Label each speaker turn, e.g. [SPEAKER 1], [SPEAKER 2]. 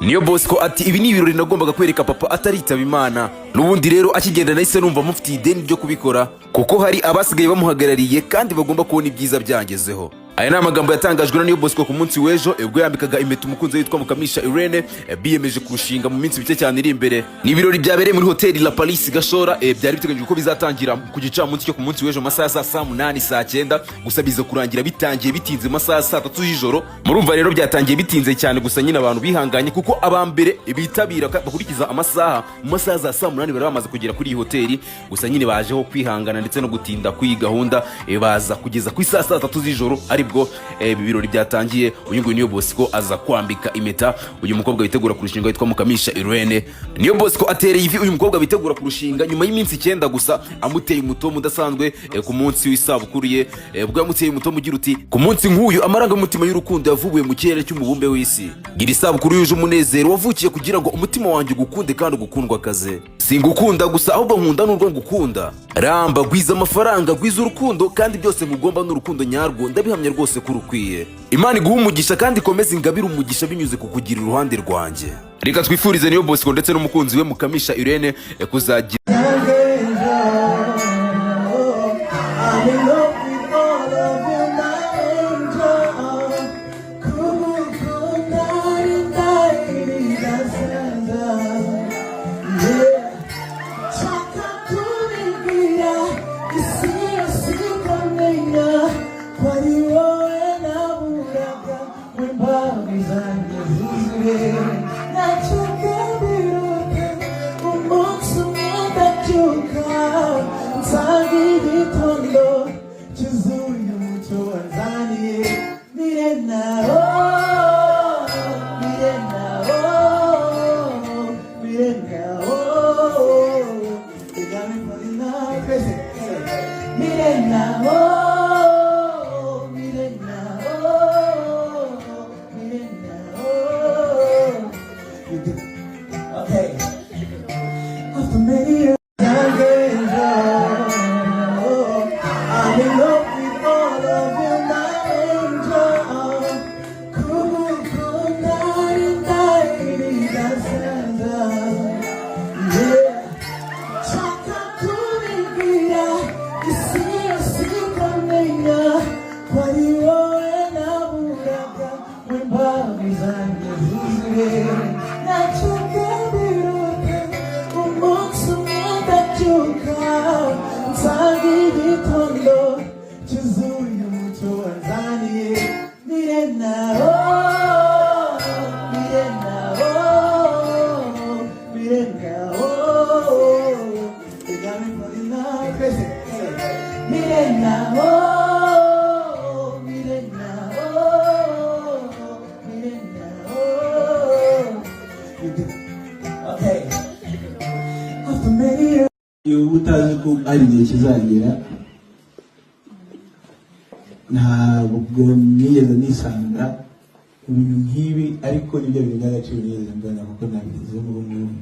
[SPEAKER 1] Niyo Bosco ati ibi ni ibirori nagombaga kwereka papa ataritaba Imana. N'ubundi rero akigenda nahise numva mufitiye ideni ryo kubikora kuko hari abasigaye bamuhagarariye kandi bagomba kubona ibyiza byangezeho. Aya ni amagambo yatangajwe na Niyo Bosco ku munsi w'ejo ubwo yambikaga impeta umukunzi witwa Mukamisha Irene biyemeje kurushinga mu minsi bike cyane iri imbere. Ni ibirori byabereye muri hoteli La Palisse Gashora, byari biteganyijwe ko bizatangira ku gicamunsi cyo ku munsi w'ejo masaha saa 8 saa 9, gusa biza kurangira bitangiye bitinze masaha saa 3 y'ijoro. Murumva rero byatangiye bitinze cyane, gusa nyine abantu bihanganye kuko abambere bitabira bakurikiza amasaha mu masaha za saa 8 bari bamaze kugera kuri iyi hoteli, gusa nyine bajeho kwihangana ndetse no gutinda kuri gahunda baza kugeza ku saa 3 z'ijoro aribwo birori byatangiye. Uyu nguyu Niyo Bosco aza kwambika impeta uyu mukobwa witegura kurushinga witwa Mukamisha Irene. Niyo Bosco atereye ivi uyu mukobwa witegura kurushinga nyuma y'iminsi 9 gusa amuteye umutomo udasanzwe ku munsi w'isabukuru ye. Ubwo yamuteye umutomo ugira uti ku munsi nk'uyu amarangamutima y'urukundo yavubuye mu kirere cy'umubumbe w'isi. Gira isabukuru yuje umunezero wavukiye kugira ngo umutima wanjye ugukunde kandi ugukundwa kaze. Singukunda gusa ahubwo nkunda n'urwo ngukunda. Ramba gwiza amafaranga gwiza urukundo kandi byose mugomba n'urukundo nyarwo ndabihamya rwose kurukwiye. Imana iguha umugisha kandi ikomeze ingabire umugisha binyuze kukugira uruhande rwanjye. Reka twifurize Niyo Bosco ndetse n'umukunzi we Mukamisha Irene kuzagira
[SPEAKER 2] utazi ko ari igihe kizagera ntabwo nigeze nisanga ibintu nk'ibi, ariko nibyo bintu by'agaciro nigeze mbona kuko nabigezemo ubu ngubu.